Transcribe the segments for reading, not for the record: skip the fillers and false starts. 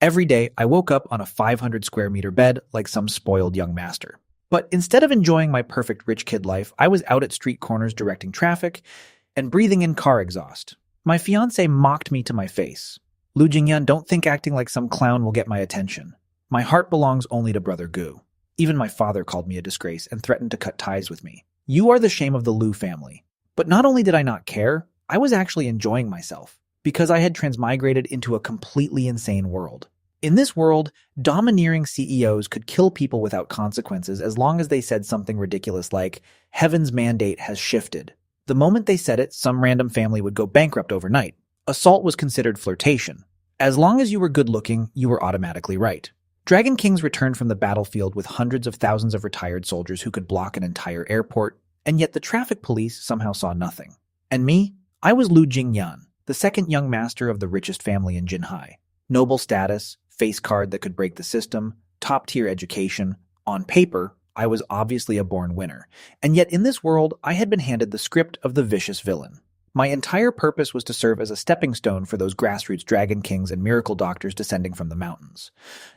Every day, I woke up on a 500 square meter bed like some spoiled young master. But instead of enjoying my perfect rich kid life, I was out at street corners directing traffic and breathing in car exhaust. My fiancée mocked me to my face. Lu Jingyan, don't think acting like some clown will get my attention. My heart belongs only to Brother Gu. Even my father called me a disgrace and threatened to cut ties with me. You are the shame of the Lu family. But not only did I not care, I was actually enjoying myself, because I had transmigrated into a completely insane world. In this world, domineering CEOs could kill people without consequences as long as they said something ridiculous like, "Heaven's mandate has shifted." The moment they said it, some random family would go bankrupt overnight. Assault was considered flirtation. As long as you were good-looking, you were automatically right. Dragon Kings returned from the battlefield with hundreds of thousands of retired soldiers who could block an entire airport, and yet the traffic police somehow saw nothing. And me? I was Lu Jingyan, the second young master of the richest family in Jinhai. Noble status, face card that could break the system, top-tier education. On paper, I was obviously a born winner. And yet in this world, I had been handed the script of the vicious villain. My entire purpose was to serve as a stepping stone for those grassroots dragon kings and miracle doctors descending from the mountains.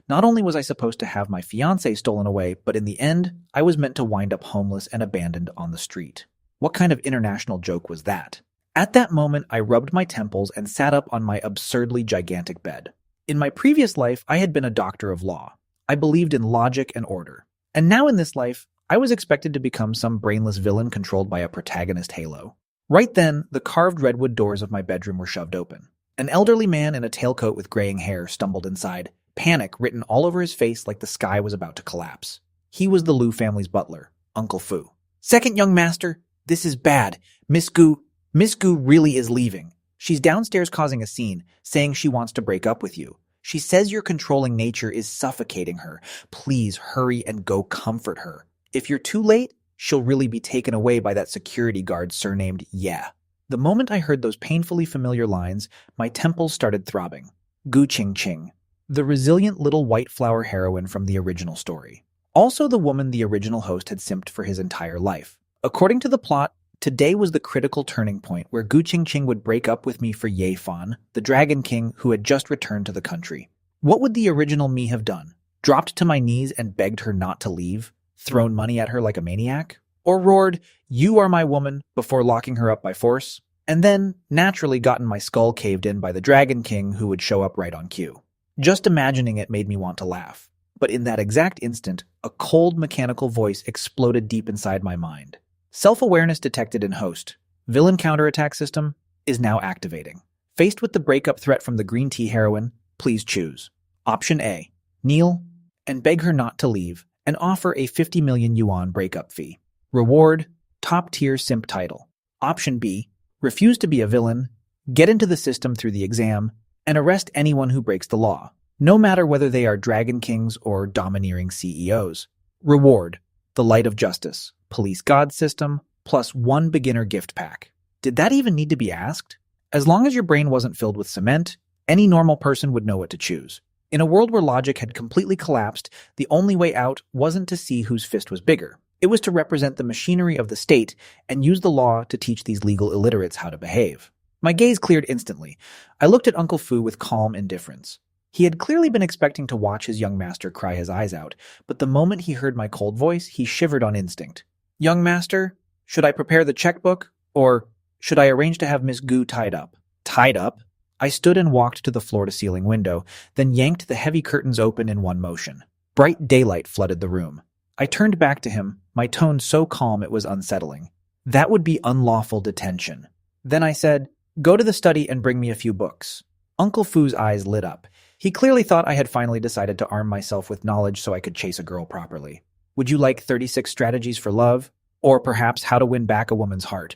Not only was I supposed to have my fiancée stolen away, but in the end, I was meant to wind up homeless and abandoned on the street. What kind of international joke was that? At that moment, I rubbed my temples and sat up on my absurdly gigantic bed. In my previous life, I had been a doctor of law. I believed in logic and order. And now in this life, I was expected to become some brainless villain controlled by a protagonist halo. Right then, the carved redwood doors of my bedroom were shoved open. An elderly man in a tailcoat with graying hair stumbled inside, panic written all over his face like the sky was about to collapse. He was the Lu family's butler, Uncle Fu. "Second young master, this is bad. Miss Gu really is leaving. She's downstairs causing a scene, saying she wants to break up with you. She says your controlling nature is suffocating her. Please hurry and go comfort her. If you're too late, she'll really be taken away by that security guard surnamed Yeah." The moment I heard those painfully familiar lines, my temples started throbbing. Gu Qingqing, the resilient little white flower heroine from the original story. Also the woman the original host had simped for his entire life. According to the plot, today was the critical turning point where Gu Qingqing would break up with me for Ye Fan, the Dragon King who had just returned to the country. What would the original me have done? Dropped to my knees and begged her not to leave? Thrown money at her like a maniac? Or roared, "You are my woman," before locking her up by force? And then, naturally, gotten my skull caved in by the Dragon King who would show up right on cue. Just imagining it made me want to laugh. But in that exact instant, a cold mechanical voice exploded deep inside my mind. Self-awareness detected in host. Villain Counterattack System is now activating. Faced with the breakup threat from the green tea heroine, please choose. Option A, kneel and beg her not to leave and offer a 50 million yuan breakup fee. Reward, top-tier simp title. Option B, refuse to be a villain, get into the system through the exam, and arrest anyone who breaks the law, no matter whether they are Dragon Kings or domineering CEOs. Reward, the light of justice, police god system, plus 1 beginner gift pack. Did that even need to be asked? As long as your brain wasn't filled with cement, any normal person would know what to choose. In a world where logic had completely collapsed, the only way out wasn't to see whose fist was bigger. It was to represent the machinery of the state and use the law to teach these legal illiterates how to behave. My gaze cleared instantly. I looked at Uncle Fu with calm indifference. He had clearly been expecting to watch his young master cry his eyes out, but the moment he heard my cold voice, he shivered on instinct. "Young master, should I prepare the checkbook, or should I arrange to have Miss Gu tied up?" Tied up? I stood and walked to the floor-to-ceiling window, then yanked the heavy curtains open in one motion. Bright daylight flooded the room. I turned back to him, my tone so calm it was unsettling. "That would be unlawful detention." Then I said, "Go to the study and bring me a few books." Uncle Fu's eyes lit up. He clearly thought I had finally decided to arm myself with knowledge so I could chase a girl properly. "Would you like 36 strategies for love? Or perhaps how to win back a woman's heart?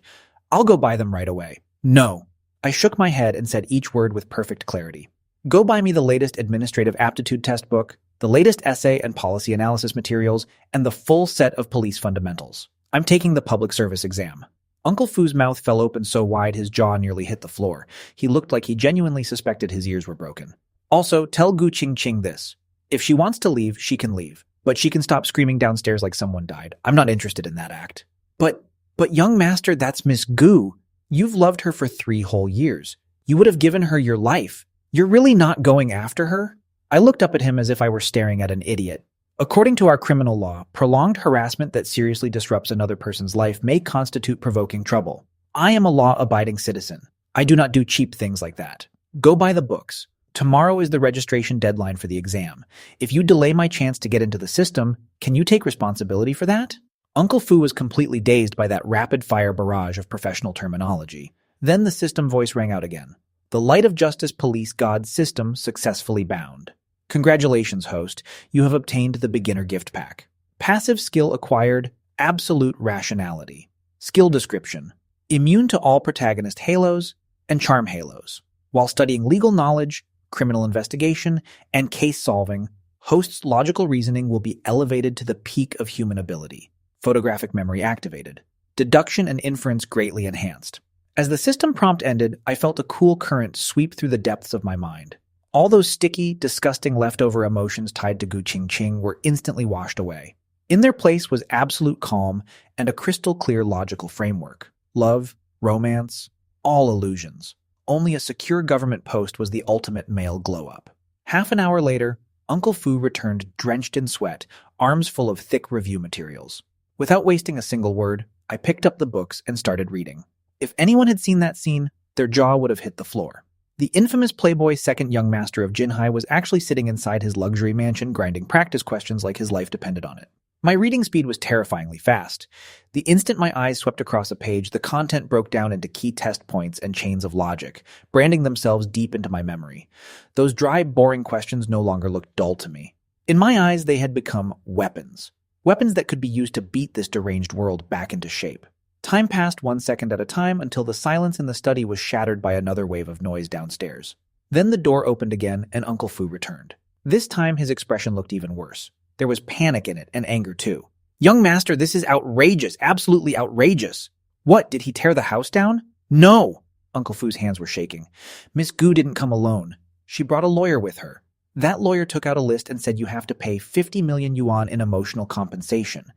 I'll go buy them right away." "No." I shook my head and said each word with perfect clarity. "Go buy me the latest administrative aptitude test book, the latest essay and policy analysis materials, and the full set of police fundamentals. I'm taking the public service exam." Uncle Fu's mouth fell open so wide his jaw nearly hit the floor. He looked like he genuinely suspected his ears were broken. "Also, tell Gu Qingqing this. If she wants to leave, she can leave. But she can stop screaming downstairs like someone died. I'm not interested in that act." But young master, that's Miss Gu. You've loved her for 3 whole years. You would have given her your life. You're really not going after her?" I looked up at him as if I were staring at an idiot. According to our criminal law, prolonged harassment that seriously disrupts another person's life may constitute provoking trouble. I am a law-abiding citizen. I do not do cheap things like that. Go by the books. Tomorrow is the registration deadline for the exam. If you delay my chance to get into the system, can you take responsibility for that? Uncle Fu was completely dazed by that rapid-fire barrage of professional terminology. Then the system voice rang out again. The Light of Justice Police God system successfully bound. Congratulations, host. You have obtained the beginner gift pack. Passive skill acquired, absolute rationality. Skill description. Immune to all protagonist halos and charm halos. While studying legal knowledge, criminal investigation, and case solving, host's logical reasoning will be elevated to the peak of human ability. Photographic memory activated. Deduction and inference greatly enhanced. As the system prompt ended, I felt a cool current sweep through the depths of my mind. All those sticky, disgusting leftover emotions tied to Gu Qingqing were instantly washed away. In their place was absolute calm and a crystal-clear logical framework. Love, romance, all illusions. Only a secure government post was the ultimate male glow-up. Half an hour later, Uncle Fu returned drenched in sweat, arms full of thick review materials. Without wasting a single word, I picked up the books and started reading. If anyone had seen that scene, their jaw would have hit the floor. The infamous playboy second young master of Jinhai was actually sitting inside his luxury mansion grinding practice questions like his life depended on it. My reading speed was terrifyingly fast. The instant my eyes swept across a page, the content broke down into key test points and chains of logic, branding themselves deep into my memory. Those dry, boring questions no longer looked dull to me. In my eyes, they had become weapons. Weapons that could be used to beat this deranged world back into shape. Time passed 1 second at a time until the silence in the study was shattered by another wave of noise downstairs. Then the door opened again and Uncle Fu returned. This time his expression looked even worse. There was panic in it and anger too. "Young master, this is outrageous, absolutely outrageous." "What, did he tear the house down?" "No!" Uncle Fu's hands were shaking. "Miss Gu didn't come alone. She brought a lawyer with her. That lawyer took out a list and said you have to pay 50 million yuan in emotional compensation.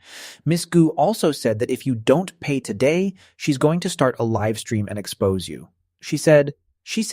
Miss Gu also said that if you don't pay today, she's going to start a live stream and expose you. She said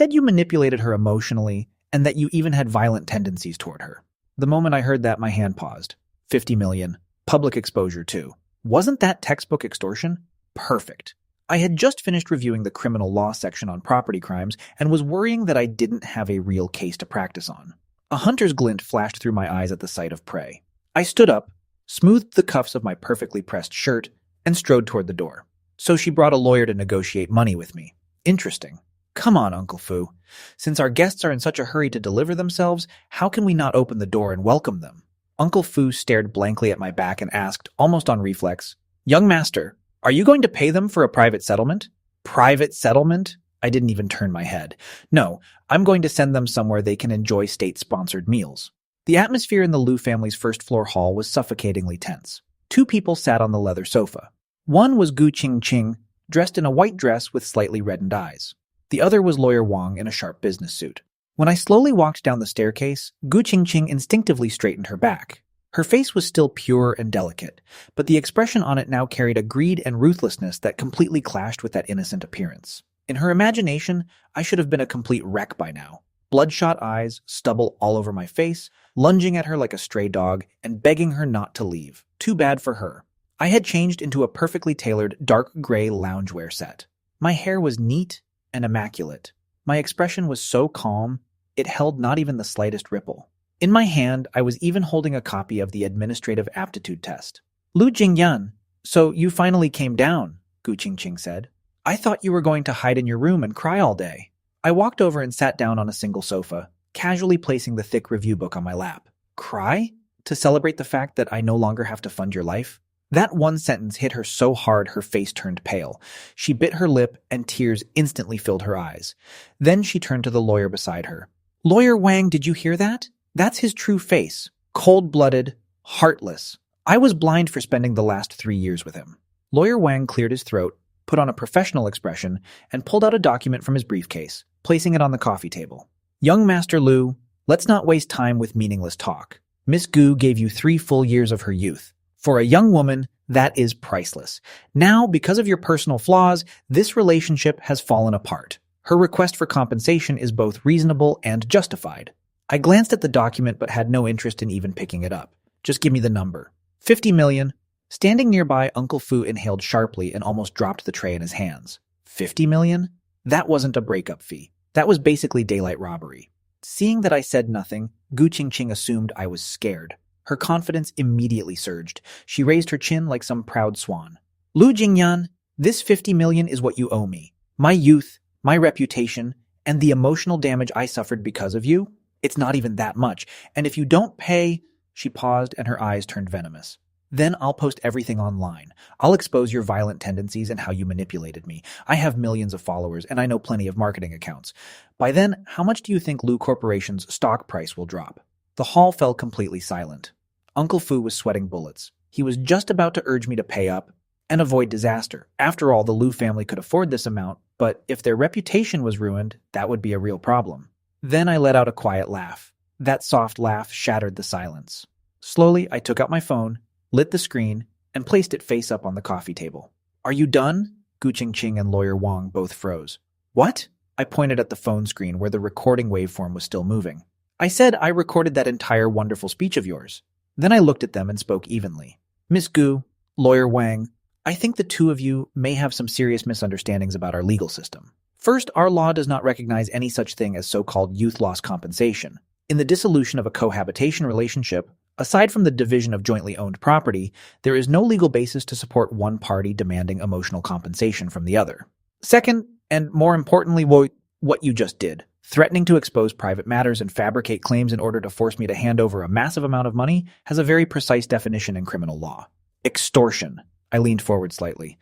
you manipulated her emotionally and that you even had violent tendencies toward her." The moment I heard that, my hand paused. 50 million. Public exposure too. Wasn't that textbook extortion? Perfect. I had just finished reviewing the criminal law section on property crimes and was worrying that I didn't have a real case to practice on. A hunter's glint flashed through my eyes at the sight of prey. I stood up, smoothed the cuffs of my perfectly pressed shirt, and strode toward the door. So she brought a lawyer to negotiate money with me. Interesting. Come on, Uncle Fu. Since our guests are in such a hurry to deliver themselves, how can we not open the door and welcome them? Uncle Fu stared blankly at my back and asked, almost on reflex, "Young master, are you going to pay them for a private settlement?" Private settlement? I didn't even turn my head. No, I'm going to send them somewhere they can enjoy state-sponsored meals. The atmosphere in the Lu family's first-floor hall was suffocatingly tense. 2 people sat on the leather sofa. One was Gu Qingqing, dressed in a white dress with slightly reddened eyes. The other was Lawyer Wang in a sharp business suit. When I slowly walked down the staircase, Gu Qingqing instinctively straightened her back. Her face was still pure and delicate, but the expression on it now carried a greed and ruthlessness that completely clashed with that innocent appearance. In her imagination, I should have been a complete wreck by now. Bloodshot eyes, stubble all over my face, lunging at her like a stray dog, and begging her not to leave. Too bad for her. I had changed into a perfectly tailored dark gray loungewear set. My hair was neat and immaculate. My expression was so calm, it held not even the slightest ripple. In my hand, I was even holding a copy of the administrative aptitude test. "Lu Jingyan, so you finally came down," Gu Qingqing said. "I thought you were going to hide in your room and cry all day." I walked over and sat down on a single sofa, casually placing the thick review book on my lap. Cry? To celebrate the fact that I no longer have to fund your life? That one sentence hit her so hard her face turned pale. She bit her lip and tears instantly filled her eyes. Then she turned to the lawyer beside her. "Lawyer Wang, did you hear that? That's his true face. Cold-blooded, heartless. I was blind for spending the last 3 years with him." Lawyer Wang cleared his throat, put on a professional expression, and pulled out a document from his briefcase, placing it on the coffee table. "Young Master Lu, let's not waste time with meaningless talk. Miss Gu gave you 3 full years of her youth. For a young woman, that is priceless. Now, because of your personal flaws, this relationship has fallen apart. Her request for compensation is both reasonable and justified. I glanced at the document but had no interest in even picking it up. Just give me the number. 50 million. Standing nearby, Uncle Fu inhaled sharply and almost dropped the tray in his hands. 50 million? That wasn't a breakup fee. That was basically daylight robbery. Seeing that I said nothing, Gu Qingqing assumed I was scared. Her confidence immediately surged. She raised her chin like some proud swan. Lu Jingyan, this 50 million is what you owe me. My youth, my reputation, and the emotional damage I suffered because of you? It's not even that much. And if you don't pay... She paused and her eyes turned venomous. Then I'll post everything online. I'll expose your violent tendencies and how you manipulated me. I have millions of followers and I know plenty of marketing accounts. By then, how much do you think Lu Corporation's stock price will drop? The hall fell completely silent. Uncle Fu was sweating bullets. He was just about to urge me to pay up and avoid disaster. After all, the Lu family could afford this amount, but if their reputation was ruined, that would be a real problem. Then I let out a quiet laugh. That soft laugh shattered the silence. Slowly, I took out my phone, lit the screen, and placed it face up on the coffee table. Are you done? Gu Qingqing and Lawyer Wang both froze. What? I pointed at the phone screen where the recording waveform was still moving. I said I recorded that entire wonderful speech of yours. Then I looked at them and spoke evenly. Miss Gu, Lawyer Wang, I think the two of you may have some serious misunderstandings about our legal system. First, our law does not recognize any such thing as so-called youth loss compensation. In the dissolution of a cohabitation relationship, aside from the division of jointly owned property, there is no legal basis to support one party demanding emotional compensation from the other. Second, and more importantly, what you just did, threatening to expose private matters and fabricate claims in order to force me to hand over a massive amount of money, has a very precise definition in criminal law. Extortion. I leaned forward slightly.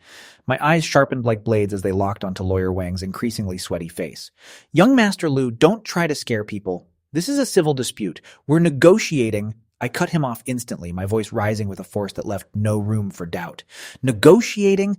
My eyes sharpened like blades as they locked onto Lawyer Wang's increasingly sweaty face. Young Master Lu, don't try to scare people. This is a civil dispute. We're negotiating. I cut him off instantly, my voice rising with a force that left no room for doubt. Negotiation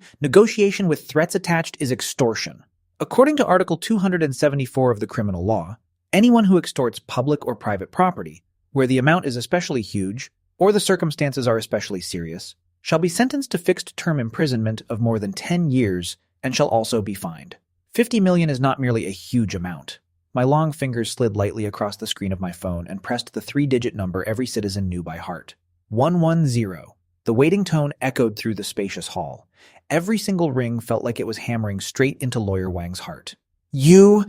with threats attached is extortion. According to Article 274 of the criminal law, anyone who extorts public or private property, where the amount is especially huge, or the circumstances are especially serious, shall be sentenced to fixed-term imprisonment of more than 10 years and shall also be fined. 50 million is not merely a huge amount. My long fingers slid lightly across the screen of my phone and pressed the 3-digit number every citizen knew by heart. 110. The waiting tone echoed through the spacious hall. Every single ring felt like it was hammering straight into Lawyer Wang's heart. You're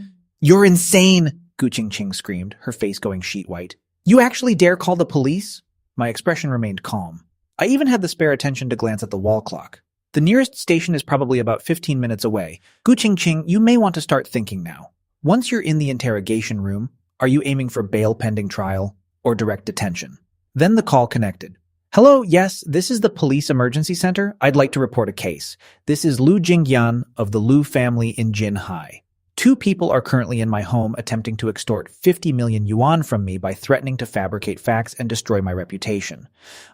insane, Gu Qingqing screamed, her face going sheet white. You actually dare call the police? My expression remained calm. I even had the spare attention to glance at the wall clock. The nearest station is probably about 15 minutes away. Gu Qingqing, you may want to start thinking now. Once you're in the interrogation room, are you aiming for bail pending trial or direct detention? Then the call connected. Hello, yes, this is the police emergency center. I'd like to report a case. This is Lu Jingyan of the Lu family in Jinhai. 2 people are currently in my home attempting to extort 50 million yuan from me by threatening to fabricate facts and destroy my reputation.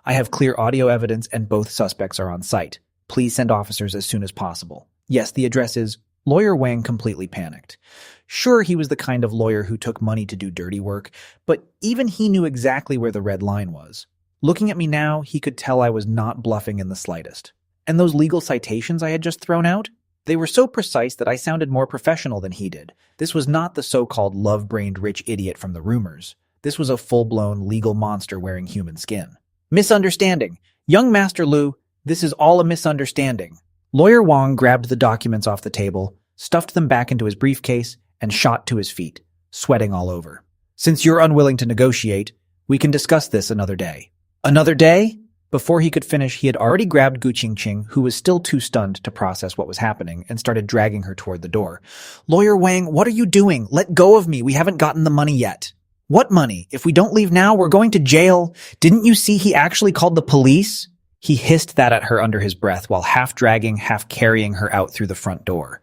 I have clear audio evidence and both suspects are on site. Please send officers as soon as possible. Yes, the address is... Lawyer Wang completely panicked. Sure, he was the kind of lawyer who took money to do dirty work, but even he knew exactly where the red line was. Looking at me now, he could tell I was not bluffing in the slightest. And those legal citations I had just thrown out? They were so precise that I sounded more professional than he did. This was not the so-called love-brained rich idiot from the rumors. This was a full-blown legal monster wearing human skin. Misunderstanding. Young Master Lu, this is all a misunderstanding. Lawyer Wang grabbed the documents off the table, stuffed them back into his briefcase, and shot to his feet, sweating all over. Since you're unwilling to negotiate, we can discuss this another day. Another day? Before he could finish, he had already grabbed Gu Qingqing, who was still too stunned to process what was happening, and started dragging her toward the door. Lawyer Wang, what are you doing? Let go of me. We haven't gotten the money yet. What money? If we don't leave now, we're going to jail. Didn't you see he actually called the police? He hissed that at her under his breath while half dragging, half carrying her out through the front door.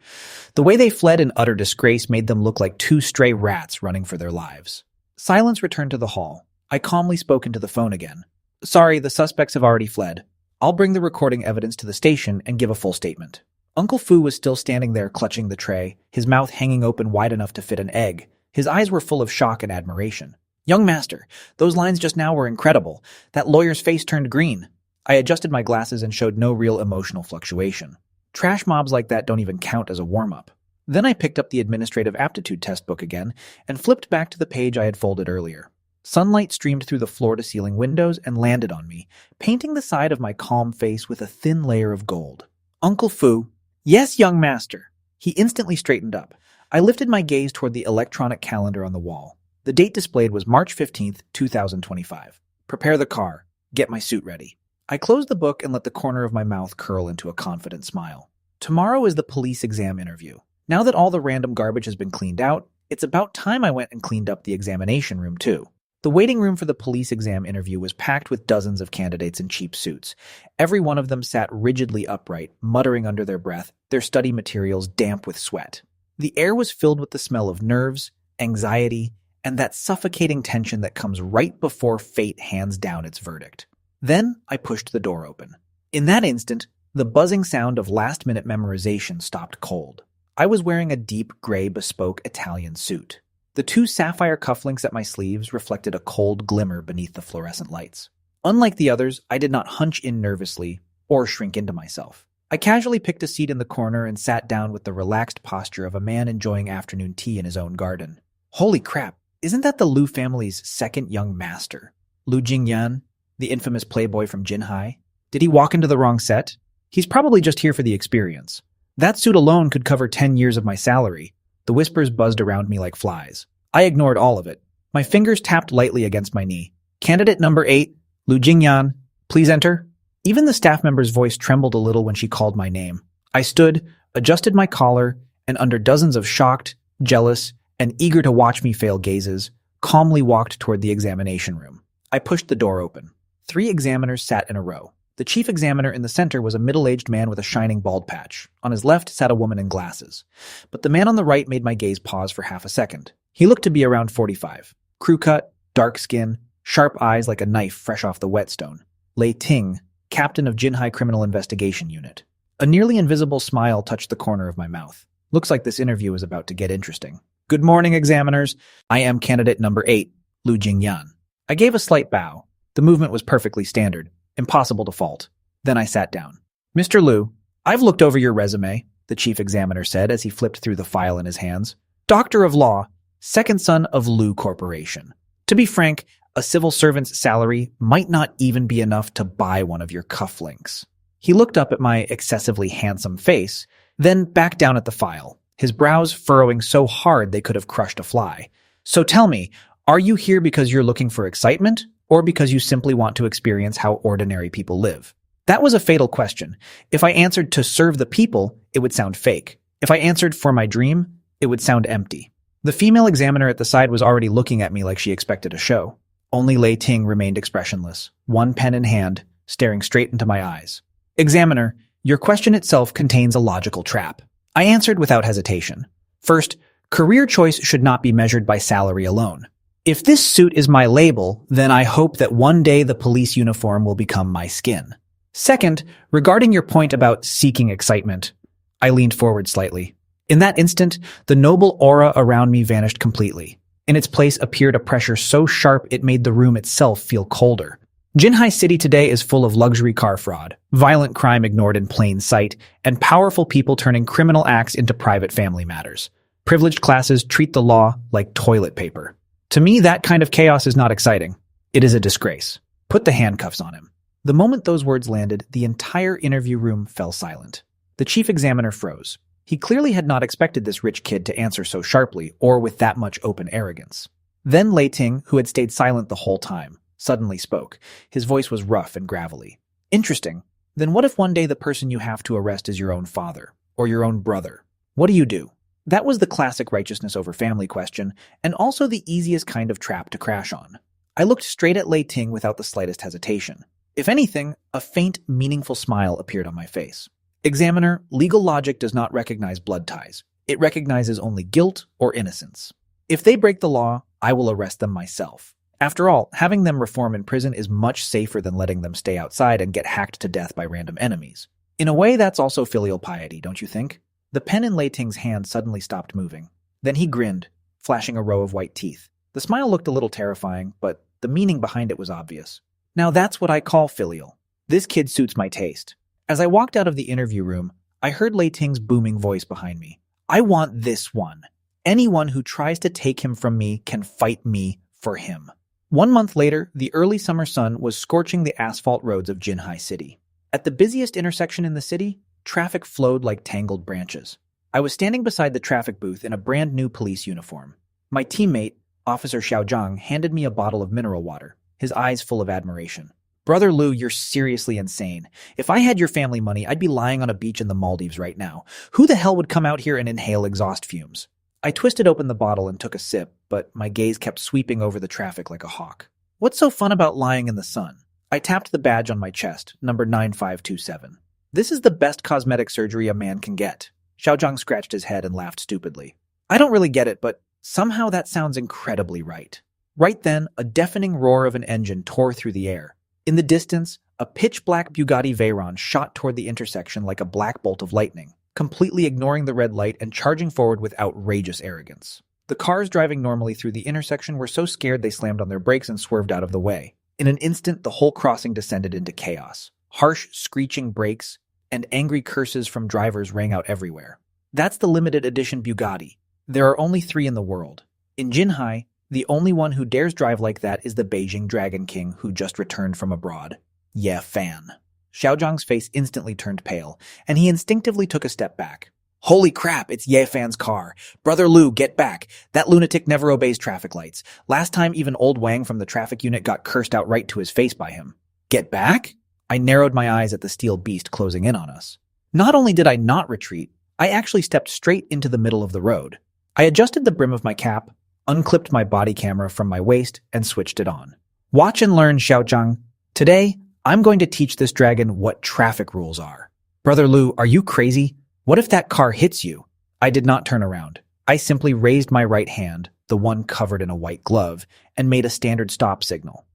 The way they fled in utter disgrace made them look like 2 stray rats running for their lives. Silence returned to the hall. I calmly spoke into the phone again. Sorry, the suspects have already fled. I'll bring the recording evidence to the station and give a full statement. Uncle Fu was still standing there clutching the tray, his mouth hanging open wide enough to fit an egg. His eyes were full of shock and admiration. Young Master, those lines just now were incredible. That lawyer's face turned green. I adjusted my glasses and showed no real emotional fluctuation. Trash mobs like that don't even count as a warm-up. Then I picked up the administrative aptitude test book again and flipped back to the page I had folded earlier. Sunlight streamed through the floor-to-ceiling windows and landed on me, painting the side of my calm face with a thin layer of gold. Uncle Fu. Yes, young master. He instantly straightened up. I lifted my gaze toward the electronic calendar on the wall. The date displayed was March 15th, 2025. Prepare the car. Get my suit ready. I closed the book and let the corner of my mouth curl into a confident smile. Tomorrow is the police exam interview. Now that all the random garbage has been cleaned out, it's about time I went and cleaned up the examination room too. The waiting room for the police exam interview was packed with dozens of candidates in cheap suits. Every one of them sat rigidly upright, muttering under their breath, their study materials damp with sweat. The air was filled with the smell of nerves, anxiety, and that suffocating tension that comes right before fate hands down its verdict. Then I pushed the door open. In that instant, the buzzing sound of last-minute memorization stopped cold. I was wearing a deep gray bespoke Italian suit. The two sapphire cufflinks at my sleeves reflected a cold glimmer beneath the fluorescent lights. Unlike the others, I did not hunch in nervously or shrink into myself. I casually picked a seat in the corner and sat down with the relaxed posture of a man enjoying afternoon tea in his own garden. Holy crap, isn't that the Lu family's second young master? Lu Jingyan, the infamous playboy from Jinhai? Did he walk into the wrong set? He's probably just here for the experience. That suit alone could cover 10 years of my salary. The whispers buzzed around me like flies. I ignored all of it. My fingers tapped lightly against my knee. Candidate number 8, Lu Jingyan, please enter. Even the staff member's voice trembled a little when she called my name. I stood, adjusted my collar, and under dozens of shocked, jealous, and eager to watch me fail gazes, calmly walked toward the examination room. I pushed the door open. 3 examiners sat in a row. The chief examiner in the center was a middle-aged man with a shining bald patch. On his left sat a woman in glasses. But the man on the right made my gaze pause for half a second. He looked to be around 45. Crew cut, dark skin, sharp eyes like a knife fresh off the whetstone. Lei Ting, captain of Jinhai Criminal Investigation Unit. A nearly invisible smile touched the corner of my mouth. Looks like this interview is about to get interesting. Good morning, examiners. I am candidate number 8, Lu Jingyan. I gave a slight bow. The movement was perfectly standard. Impossible to fault. Then I sat down. Mr. Lu, I've looked over your resume, the chief examiner said as he flipped through the file in his hands. Doctor of Law, second son of Lu Corporation. To be frank, a civil servant's salary might not even be enough to buy one of your cufflinks. He looked up at my excessively handsome face, then back down at the file, his brows furrowing so hard they could have crushed a fly. So tell me, are you here because you're looking for excitement? Or because you simply want to experience how ordinary people live? That was a fatal question. If I answered to serve the people, it would sound fake. If I answered for my dream, it would sound empty. The female examiner at the side was already looking at me like she expected a show. Only Lei Ting remained expressionless, one pen in hand, staring straight into my eyes. Examiner, your question itself contains a logical trap. I answered without hesitation. First, career choice should not be measured by salary alone. If this suit is my label, then I hope that one day the police uniform will become my skin. Second, regarding your point about seeking excitement, I leaned forward slightly. In that instant, the noble aura around me vanished completely. In its place appeared a pressure so sharp it made the room itself feel colder. Jinhai City today is full of luxury car fraud, violent crime ignored in plain sight, and powerful people turning criminal acts into private family matters. Privileged classes treat the law like toilet paper. To me, that kind of chaos is not exciting. It is a disgrace. Put the handcuffs on him. The moment those words landed, the entire interview room fell silent. The chief examiner froze. He clearly had not expected this rich kid to answer so sharply or with that much open arrogance. Then Lei Ting, who had stayed silent the whole time, suddenly spoke. His voice was rough and gravelly. Interesting. Then what if one day the person you have to arrest is your own father or your own brother? What do you do? That was the classic righteousness over family question, and also the easiest kind of trap to crash on. I looked straight at Lei Ting without the slightest hesitation. If anything, a faint, meaningful smile appeared on my face. Examiner, legal logic does not recognize blood ties. It recognizes only guilt or innocence. If they break the law, I will arrest them myself. After all, having them reform in prison is much safer than letting them stay outside and get hacked to death by random enemies. In a way, that's also filial piety, don't you think? The pen in Lei Ting's hand suddenly stopped moving. Then he grinned, flashing a row of white teeth. The smile looked a little terrifying, but the meaning behind it was obvious. Now that's what I call filial. This kid suits my taste. As I walked out of the interview room, I heard Lei Ting's booming voice behind me. I want this one. Anyone who tries to take him from me can fight me for him. 1 month later, the early summer sun was scorching the asphalt roads of Jinhai City. At the busiest intersection in the city, traffic flowed like tangled branches. I was standing beside the traffic booth in a brand new police uniform. My teammate, Officer Xiaozhang, handed me a bottle of mineral water, his eyes full of admiration. Brother Lu, you're seriously insane. If I had your family money, I'd be lying on a beach in the Maldives right now. Who the hell would come out here and inhale exhaust fumes? I twisted open the bottle and took a sip, but my gaze kept sweeping over the traffic like a hawk. What's so fun about lying in the sun? I tapped the badge on my chest, number 9527. This is the best cosmetic surgery a man can get. Xiaozhang scratched his head and laughed stupidly. I don't really get it, but somehow that sounds incredibly right. Right then, a deafening roar of an engine tore through the air. In the distance, a pitch-black Bugatti Veyron shot toward the intersection like a black bolt of lightning, completely ignoring the red light and charging forward with outrageous arrogance. The cars driving normally through the intersection were so scared they slammed on their brakes and swerved out of the way. In an instant, the whole crossing descended into chaos. Harsh, screeching brakes and angry curses from drivers rang out everywhere. That's the limited edition Bugatti. There are only 3 in the world. In Jinhai, the only one who dares drive like that is the Beijing Dragon King who just returned from abroad. Yeah, fan. Xiaozhang's face instantly turned pale, and he instinctively took a step back. Holy crap, it's Ye Fan's car. Brother Lu, get back. That lunatic never obeys traffic lights. Last time, even old Wang from the traffic unit got cursed out right to his face by him. Get back? I narrowed my eyes at the steel beast closing in on us. Not only did I not retreat, I actually stepped straight into the middle of the road. I adjusted the brim of my cap, unclipped my body camera from my waist, and switched it on. Watch and learn, Xiaozhang. Today, I'm going to teach this dragon what traffic rules are. Brother Lu, are you crazy? What if that car hits you? I did not turn around. I simply raised my right hand, the one covered in a white glove, and made a standard stop signal.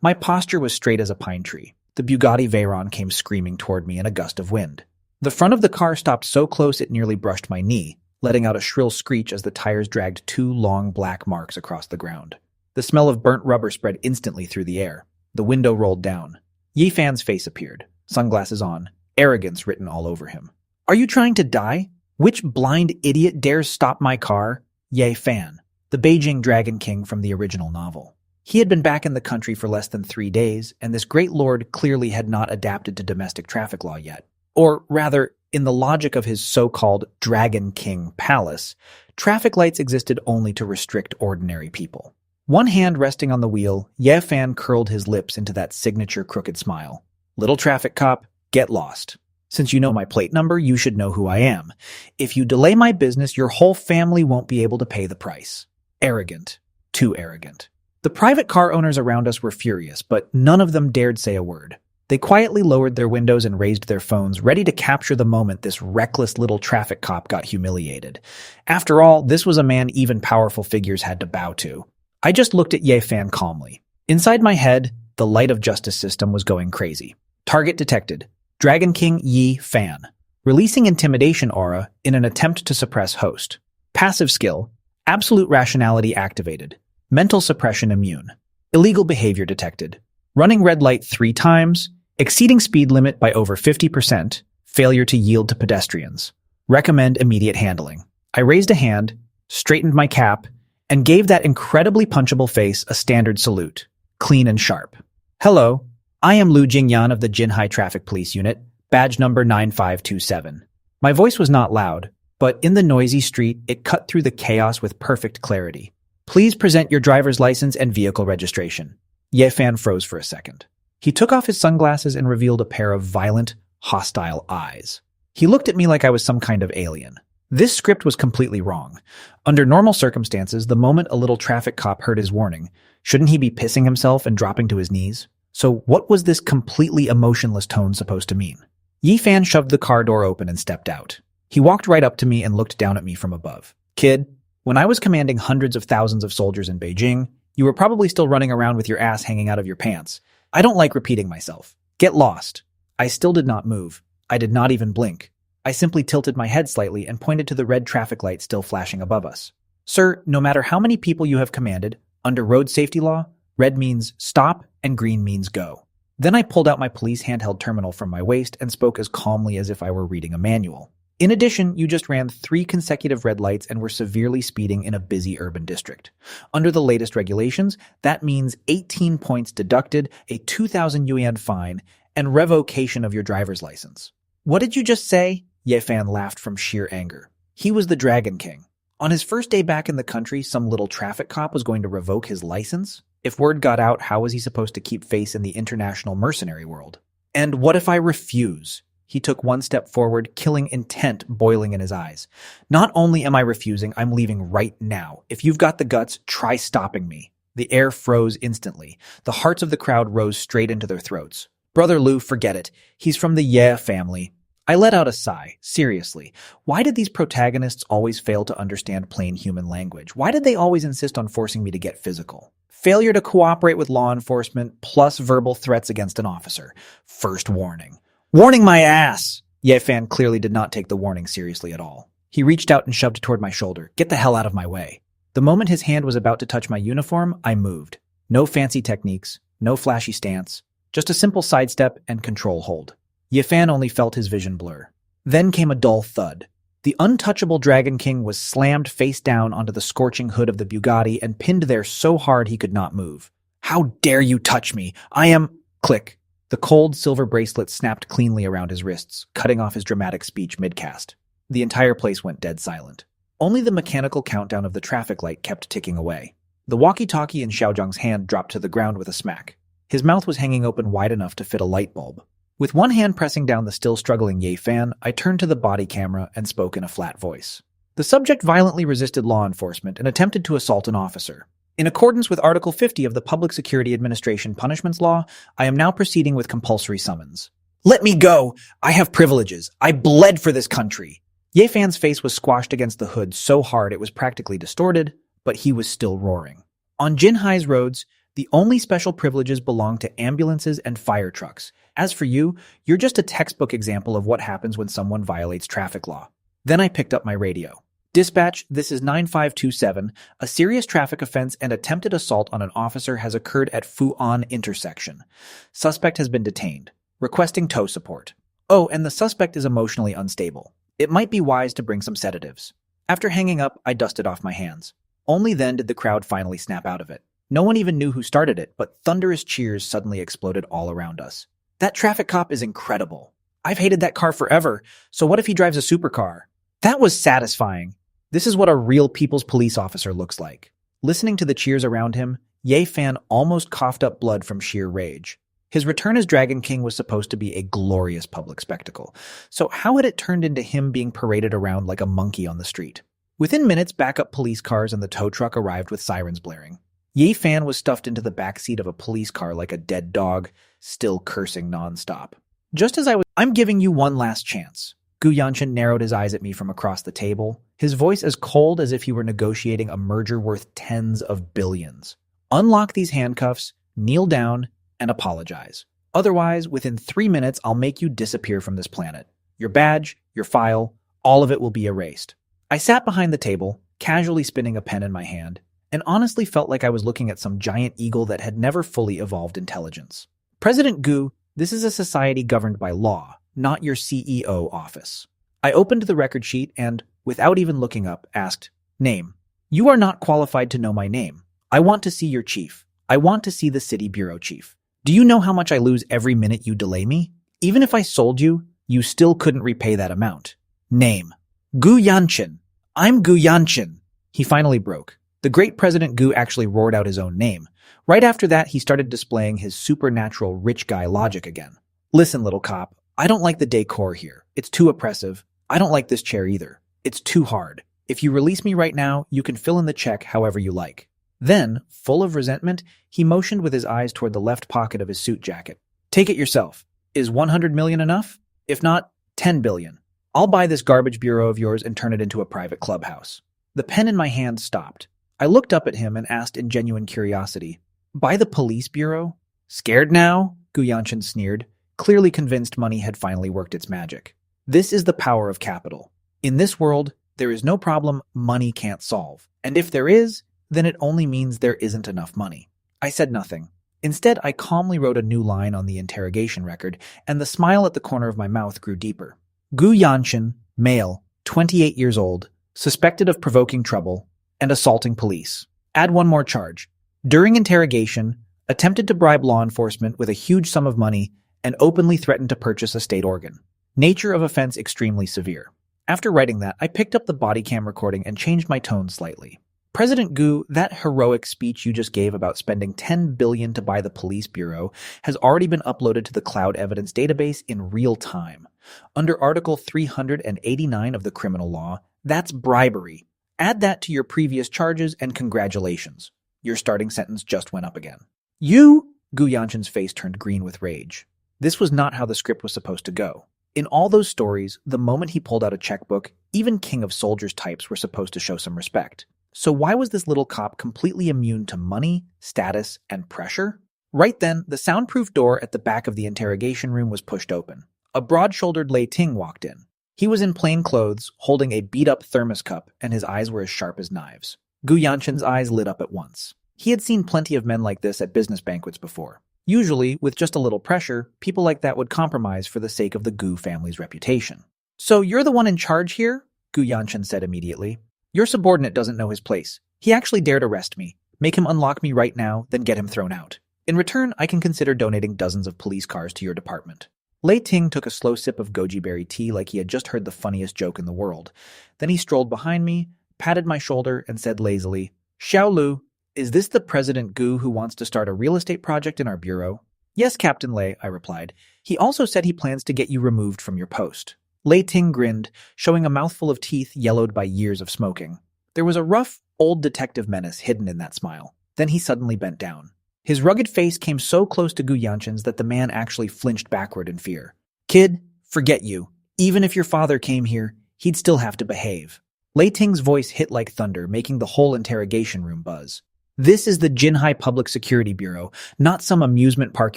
My posture was straight as a pine tree. The Bugatti Veyron came screaming toward me in a gust of wind. The front of the car stopped so close it nearly brushed my knee, letting out a shrill screech as the tires dragged 2 long black marks across the ground. The smell of burnt rubber spread instantly through the air. The window rolled down. Yi Fan's face appeared, sunglasses on, arrogance written all over him. Are you trying to die? Which blind idiot dares stop my car? Ye Fan, the Beijing Dragon King from the original novel. He had been back in the country for less than 3 days, and this great lord clearly had not adapted to domestic traffic law yet. Or rather, in the logic of his so-called Dragon King Palace, traffic lights existed only to restrict ordinary people. One hand resting on the wheel, Ye Fan curled his lips into that signature crooked smile. Little traffic cop, get lost. Since you know my plate number, you should know who I am. If you delay my business, your whole family won't be able to pay the price. Arrogant. Too arrogant. The private car owners around us were furious, but none of them dared say a word. They quietly lowered their windows and raised their phones, ready to capture the moment this reckless little traffic cop got humiliated. After all, this was a man even powerful figures had to bow to. I just looked at Ye Fan calmly. Inside my head, the light of justice system was going crazy. Target detected. Dragon King Yi Fan. Releasing intimidation aura in an attempt to suppress host. Passive skill. Absolute rationality activated. Mental suppression immune. Illegal behavior detected. Running red light 3 times. Exceeding speed limit by over 50%. Failure to yield to pedestrians. Recommend immediate handling. I raised a hand, straightened my cap, and gave that incredibly punchable face a standard salute. Clean and sharp. Hello. I am Lu Jingyan of the Jinhai Traffic Police Unit, badge number 9527. My voice was not loud, but in the noisy street, it cut through the chaos with perfect clarity. Please present your driver's license and vehicle registration. Ye Fan froze for a second. He took off his sunglasses and revealed a pair of violent, hostile eyes. He looked at me like I was some kind of alien. This script was completely wrong. Under normal circumstances, the moment a little traffic cop heard his warning, shouldn't he be pissing himself and dropping to his knees? So what was this completely emotionless tone supposed to mean? Yi Fan shoved the car door open and stepped out. He walked right up to me and looked down at me from above. Kid, when I was commanding hundreds of thousands of soldiers in Beijing, you were probably still running around with your ass hanging out of your pants. I don't like repeating myself. Get lost. I still did not move. I did not even blink. I simply tilted my head slightly and pointed to the red traffic light still flashing above us. Sir, no matter how many people you have commanded, under road safety law, red means stop and green means go. Then I pulled out my police handheld terminal from my waist and spoke as calmly as if I were reading a manual. In addition, you just ran 3 consecutive red lights and were severely speeding in a busy urban district. Under the latest regulations, that means 18 points deducted, a 2,000 yuan fine, and revocation of your driver's license. What did you just say? Ye Fan laughed from sheer anger. He was the Dragon King. On his first day back in the country, some little traffic cop was going to revoke his license? If word got out, how was he supposed to keep face in the international mercenary world? And what if I refuse? He took one step forward, killing intent boiling in his eyes. Not only am I refusing, I'm leaving right now. If you've got the guts, try stopping me. The air froze instantly. The hearts of the crowd rose straight into their throats. Brother Lu, forget it. He's from the Ye family. I let out a sigh. Seriously, why did these protagonists always fail to understand plain human language? Why did they always insist on forcing me to get physical? Failure to cooperate with law enforcement plus verbal threats against an officer. First warning. Warning my ass! Ye Fan clearly did not take the warning seriously at all. He reached out and shoved toward my shoulder. Get the hell out of my way. The moment his hand was about to touch my uniform, I moved. No fancy techniques, no flashy stance, just a simple sidestep and control hold. Ye Fan only felt his vision blur. Then came a dull thud. The untouchable Dragon King was slammed face down onto the scorching hood of the Bugatti and pinned there so hard he could not move. How dare you touch me? I am... Click. The cold silver bracelet snapped cleanly around his wrists, cutting off his dramatic speech mid-cast. The entire place went dead silent. Only the mechanical countdown of the traffic light kept ticking away. The walkie-talkie in Xiaozhang's hand dropped to the ground with a smack. His mouth was hanging open wide enough to fit a light bulb. With one hand pressing down the still struggling Ye Fan, I turned to the body camera and spoke in a flat voice. The subject violently resisted law enforcement and attempted to assault an officer. In accordance with Article 50 of the Public Security Administration Punishments Law, I am now proceeding with compulsory summons. Let me go! I have privileges. I bled for this country. Ye Fan's face was squashed against the hood so hard it was practically distorted, but he was still roaring. On Jinhai's roads, the only special privileges belong to ambulances and fire trucks. As for you, you're just a textbook example of what happens when someone violates traffic law. Then I picked up my radio. Dispatch, this is 9527. A serious traffic offense and attempted assault on an officer has occurred at Fu'an intersection. Suspect has been detained. Requesting tow support. Oh, and the suspect is emotionally unstable. It might be wise to bring some sedatives. After hanging up, I dusted off my hands. Only then did the crowd finally snap out of it. No one even knew who started it, but thunderous cheers suddenly exploded all around us. That traffic cop is incredible. I've hated that car forever, so what if he drives a supercar? That was satisfying. This is what a real people's police officer looks like. Listening to the cheers around him, Ye Fan almost coughed up blood from sheer rage. His return as Dragon King was supposed to be a glorious public spectacle, so how had it turned into him being paraded around like a monkey on the street? Within minutes, backup police cars and the tow truck arrived with sirens blaring. Ye Fan was stuffed into the backseat of a police car like a dead dog, still cursing nonstop. Just as I'm giving you one last chance. Gu Yanshin narrowed his eyes at me from across the table, his voice as cold as if he were negotiating a merger worth tens of billions. Unlock these handcuffs, kneel down, and apologize. Otherwise, within 3 minutes, I'll make you disappear from this planet. Your badge, your file, all of it will be erased. I sat behind the table, casually spinning a pen in my hand, and honestly felt like I was looking at some giant eagle that had never fully evolved intelligence. President Gu, this is a society governed by law, not your CEO office. I opened the record sheet and, without even looking up, asked, Name. You are not qualified to know my name. I want to see your chief. I want to see the city bureau chief. Do you know how much I lose every minute you delay me? Even if I sold you, you still couldn't repay that amount. Name. Gu Yanshin. I'm Gu Yanshin. He finally broke. The great President Gu actually roared out his own name. Right after that, he started displaying his supernatural rich guy logic again. Listen, little cop. I don't like the decor here. It's too oppressive. I don't like this chair either. It's too hard. If you release me right now, you can fill in the check however you like. Then, full of resentment, he motioned with his eyes toward the left pocket of his suit jacket. Take it yourself. Is 100 million enough? If not, 10 billion. I'll buy this garbage bureau of yours and turn it into a private clubhouse. The pen in my hand stopped. I looked up at him and asked in genuine curiosity, Buy the police bureau? Scared now? Gu Yanshin sneered, clearly convinced money had finally worked its magic. This is the power of capital. In this world, there is no problem money can't solve. And if there is, then it only means there isn't enough money. I said nothing. Instead, I calmly wrote a new line on the interrogation record, and the smile at the corner of my mouth grew deeper. Gu Yanshin, Male, 28 years old, suspected of provoking trouble and assaulting police. Add one more charge. During interrogation, attempted to bribe law enforcement with a huge sum of money and openly threatened to purchase a state organ. Nature of offense extremely severe. After writing that, I picked up the body cam recording and changed my tone slightly. President Gu, that heroic speech you just gave about spending $10 billion to buy the police bureau has already been uploaded to the cloud evidence database in real time. Under Article 389 of the criminal law, that's bribery. Add that to your previous charges and congratulations. Your starting sentence just went up again. You? Gu Yanshin's face turned green with rage. This was not how the script was supposed to go. In all those stories, the moment he pulled out a checkbook, even King of Soldiers types were supposed to show some respect. So why was this little cop completely immune to money, status, and pressure? Right then, the soundproof door at the back of the interrogation room was pushed open. A broad-shouldered Lei Ting walked in. He was in plain clothes, holding a beat-up thermos cup, and his eyes were as sharp as knives. Gu Yanshin's eyes lit up at once. He had seen plenty of men like this at business banquets before. Usually, with just a little pressure, people like that would compromise for the sake of the Gu family's reputation. So you're the one in charge here? Gu Yanshin said immediately. Your subordinate doesn't know his place. He actually dared arrest me. Make him unlock me right now, then get him thrown out. In return, I can consider donating dozens of police cars to your department. Lei Ting took a slow sip of goji berry tea like he had just heard the funniest joke in the world. Then he strolled behind me, patted my shoulder, and said lazily, Xiao Lu, is this the President Gu who wants to start a real estate project in our bureau? Yes, Captain Lei, I replied. He also said he plans to get you removed from your post. Lei Ting grinned, showing a mouthful of teeth yellowed by years of smoking. There was a rough, old detective menace hidden in that smile. Then he suddenly bent down. His rugged face came so close to Gu Yanshin's that the man actually flinched backward in fear. Kid, forget you. Even if your father came here, he'd still have to behave. Lei Ting's voice hit like thunder, making the whole interrogation room buzz. This is the Jinhai Public Security Bureau, not some amusement park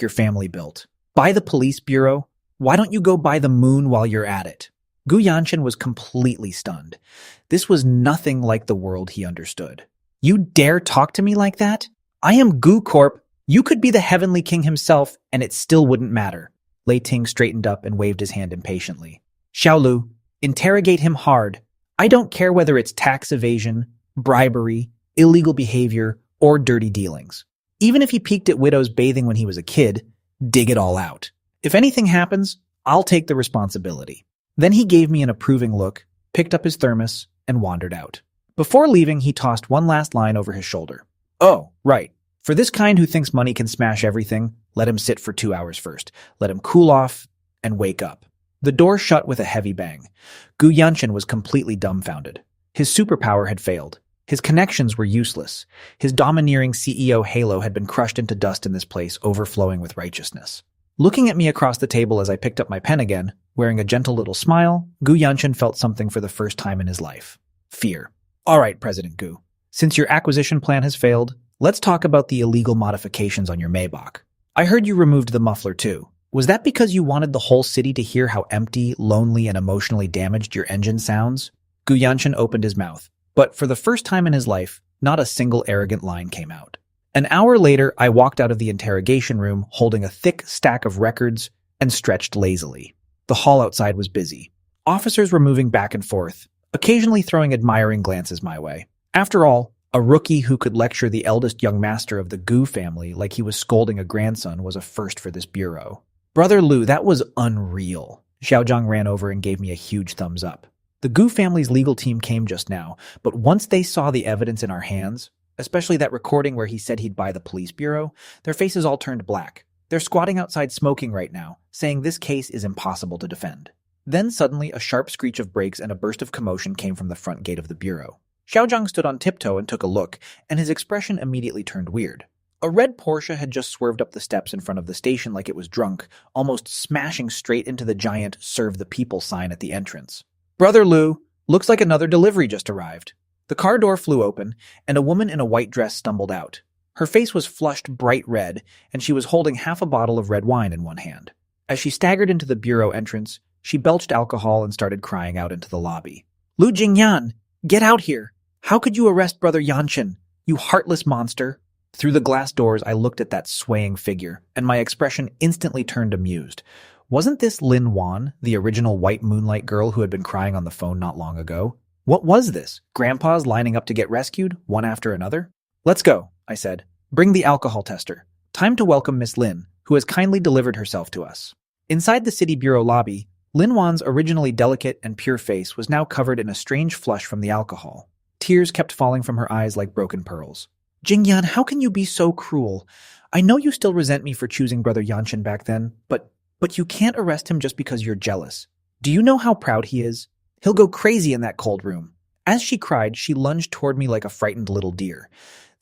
your family built. Buy the police bureau? Why don't you go buy the moon while you're at it? Gu Yanshin was completely stunned. This was nothing like the world he understood. You dare talk to me like that? I am Gu Corp. You could be the Heavenly King himself, and it still wouldn't matter. Lei Ting straightened up and waved his hand impatiently. Xiaolu, interrogate him hard. I don't care whether it's tax evasion, bribery, illegal behavior, or dirty dealings. Even if he peeked at widows bathing when he was a kid, dig it all out. If anything happens, I'll take the responsibility. Then he gave me an approving look, picked up his thermos, and wandered out. Before leaving, he tossed one last line over his shoulder. Oh, right. For this kind who thinks money can smash everything, let him sit for 2 hours first. Let him cool off and wake up. The door shut with a heavy bang. Gu Yanshin was completely dumbfounded. His superpower had failed. His connections were useless. His domineering CEO halo had been crushed into dust in this place, overflowing with righteousness. Looking at me across the table as I picked up my pen again, wearing a gentle little smile, Gu Yanshin felt something for the first time in his life. Fear. All right, President Gu. Since your acquisition plan has failed, let's talk about the illegal modifications on your Maybach. I heard you removed the muffler too. Was that because you wanted the whole city to hear how empty, lonely, and emotionally damaged your engine sounds? Gu Yanshin opened his mouth, but for the first time in his life, not a single arrogant line came out. An hour later, I walked out of the interrogation room holding a thick stack of records and stretched lazily. The hall outside was busy. Officers were moving back and forth, occasionally throwing admiring glances my way. After all, a rookie who could lecture the eldest young master of the Gu family like he was scolding a grandson was a first for this bureau. Brother Lu, that was unreal. Xiaozhang ran over and gave me a huge thumbs up. The Gu family's legal team came just now, but once they saw the evidence in our hands, especially that recording where he said he'd buy the police bureau, their faces all turned black. They're squatting outside smoking right now, saying this case is impossible to defend. Then suddenly a sharp screech of brakes and a burst of commotion came from the front gate of the bureau. Xiaozhang stood on tiptoe and took a look, and his expression immediately turned weird. A red Porsche had just swerved up the steps in front of the station like it was drunk, almost smashing straight into the giant "Serve the People" sign at the entrance. Brother Lu, looks like another delivery just arrived. The car door flew open, and a woman in a white dress stumbled out. Her face was flushed bright red, and she was holding half a bottle of red wine in one hand. As she staggered into the bureau entrance, she belched alcohol and started crying out into the lobby. Lu Jingyan, get out here! How could you arrest Brother Yanshin? You heartless monster! Through the glass doors, I looked at that swaying figure, and my expression instantly turned amused. Wasn't this Lin Wan, the original white moonlight girl who had been crying on the phone not long ago? What was this? Grandpas lining up to get rescued, one after another? Let's go, I said. Bring the alcohol tester. Time to welcome Miss Lin, who has kindly delivered herself to us. Inside the city bureau lobby, Lin Wan's originally delicate and pure face was now covered in a strange flush from the alcohol. Tears kept falling from her eyes like broken pearls. Jingyan, how can you be so cruel? I know you still resent me for choosing Brother Yanshin back then, but you can't arrest him just because you're jealous. Do you know how proud he is? He'll go crazy in that cold room. As she cried, she lunged toward me like a frightened little deer.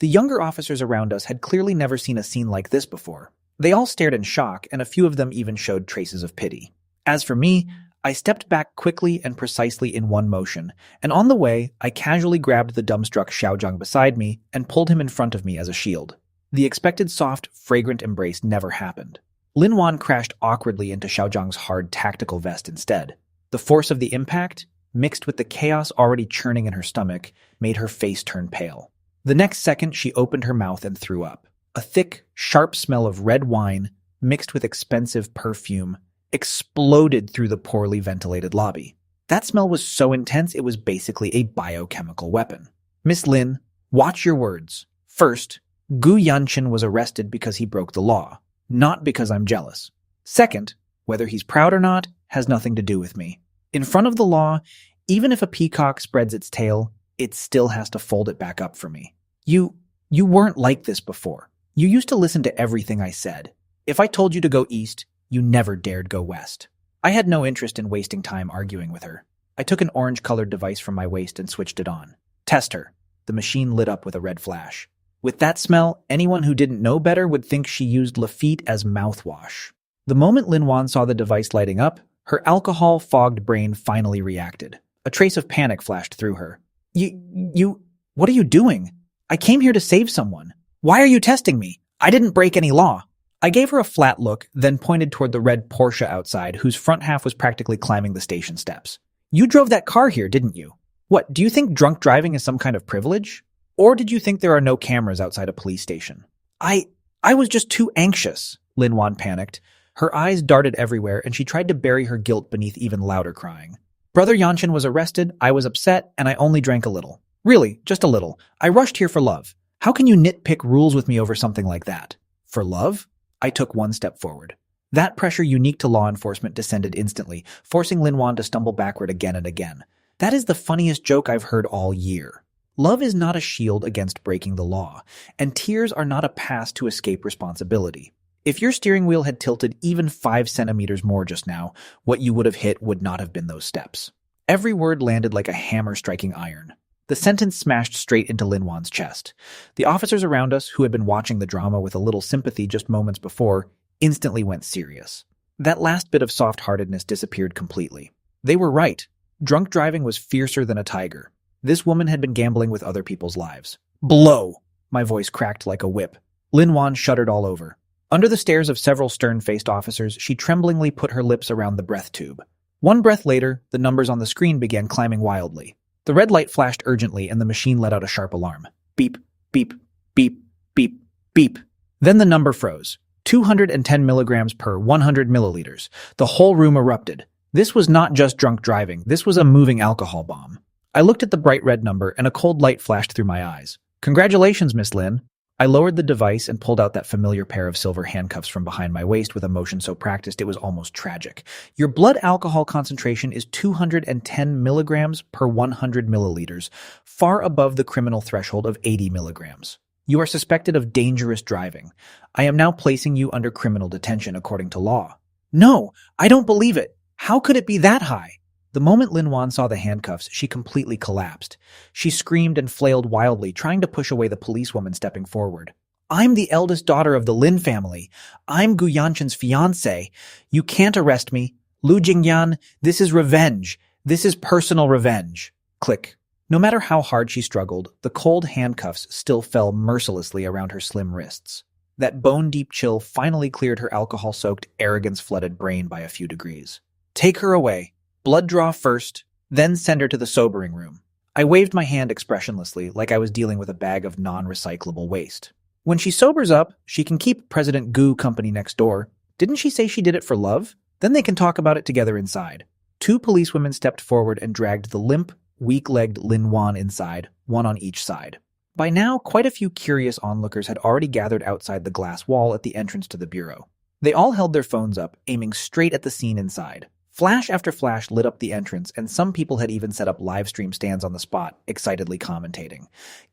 The younger officers around us had clearly never seen a scene like this before. They all stared in shock, and a few of them even showed traces of pity. As for me, I stepped back quickly and precisely in one motion, and on the way, I casually grabbed the dumbstruck Xiaozhang beside me and pulled him in front of me as a shield. The expected soft, fragrant embrace never happened. Lin Wan crashed awkwardly into Xiaozhang's hard tactical vest instead. The force of the impact, mixed with the chaos already churning in her stomach, made her face turn pale. The next second, she opened her mouth and threw up. A thick, sharp smell of red wine, mixed with expensive perfume, exploded through the poorly ventilated lobby. That smell was so intense it was basically a biochemical weapon. Miss Lin, watch your words. First, Gu Yanshin was arrested because he broke the law, not because I'm jealous. Second, whether he's proud or not has nothing to do with me. In front of the law, even if a peacock spreads its tail, it still has to fold it back up for me. You weren't like this before. You used to listen to everything I said. If I told you to go east, you never dared go west. I had no interest in wasting time arguing with her. I took an orange-colored device from my waist and switched it on. Test her. The machine lit up with a red flash. With that smell, anyone who didn't know better would think she used Lafitte as mouthwash. The moment Lin Wan saw the device lighting up, her alcohol-fogged brain finally reacted. A trace of panic flashed through her. What are you doing? I came here to save someone. Why are you testing me? I didn't break any law. I gave her a flat look, then pointed toward the red Porsche outside, whose front half was practically climbing the station steps. You drove that car here, didn't you? What, do you think drunk driving is some kind of privilege? Or did you think there are no cameras outside a police station? I was just too anxious, Lin Wan panicked. Her eyes darted everywhere, and she tried to bury her guilt beneath even louder crying. Brother Yanshin was arrested, I was upset, and I only drank a little. Really, just a little. I rushed here for love. How can you nitpick rules with me over something like that? For love? I took one step forward. That pressure unique to law enforcement descended instantly, forcing Lin Wan to stumble backward again and again. That is the funniest joke I've heard all year. Love is not a shield against breaking the law, and tears are not a pass to escape responsibility. If your steering wheel had tilted even 5 centimeters more just now, what you would have hit would not have been those steps. Every word landed like a hammer striking iron. The sentence smashed straight into Lin Wan's chest. The officers around us, who had been watching the drama with a little sympathy just moments before, instantly went serious. That last bit of soft-heartedness disappeared completely. They were right. Drunk driving was fiercer than a tiger. This woman had been gambling with other people's lives. Blow! My voice cracked like a whip. Lin Wan shuddered all over. Under the stares of several stern-faced officers, she tremblingly put her lips around the breath tube. One breath later, the numbers on the screen began climbing wildly. The red light flashed urgently, and the machine let out a sharp alarm. Beep, beep, beep, beep, beep. Then the number froze. 210 milligrams per 100 milliliters. The whole room erupted. This was not just drunk driving. This was a moving alcohol bomb. I looked at the bright red number, and a cold light flashed through my eyes. Congratulations, Miss Lin. I lowered the device and pulled out that familiar pair of silver handcuffs from behind my waist with a motion so practiced it was almost tragic. Your blood alcohol concentration is 210 milligrams per 100 milliliters, far above the criminal threshold of 80 milligrams. You are suspected of dangerous driving. I am now placing you under criminal detention according to law. No, I don't believe it. How could it be that high? The moment Lin Wan saw the handcuffs, she completely collapsed. She screamed and flailed wildly, trying to push away the policewoman stepping forward. I'm the eldest daughter of the Lin family. I'm Gu Yanshin's fiancée. You can't arrest me. Lu Jingyan, this is revenge. This is personal revenge. Click. No matter how hard she struggled, the cold handcuffs still fell mercilessly around her slim wrists. That bone-deep chill finally cleared her alcohol-soaked, arrogance-flooded brain by a few degrees. Take her away. Blood draw first, then send her to the sobering room. I waved my hand expressionlessly, like I was dealing with a bag of non-recyclable waste. When she sobers up, she can keep President Gu company next door. Didn't she say she did it for love? Then they can talk about it together inside. Two policewomen stepped forward and dragged the limp, weak-legged Lin Wan inside, one on each side. By now, quite a few curious onlookers had already gathered outside the glass wall at the entrance to the bureau. They all held their phones up, aiming straight at the scene inside. Flash after flash lit up the entrance, and some people had even set up live stream stands on the spot, excitedly commentating.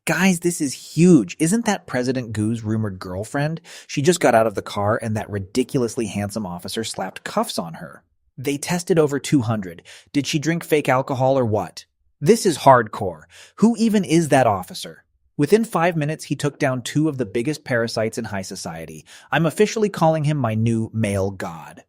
Guys, this is huge. Isn't that President Gu's rumored girlfriend? She just got out of the car and that ridiculously handsome officer slapped cuffs on her. They tested over 200. Did she drink fake alcohol or what? This is hardcore. Who even is that officer? Within 5 minutes, he took down two of the biggest parasites in high society. I'm officially calling him my new male god.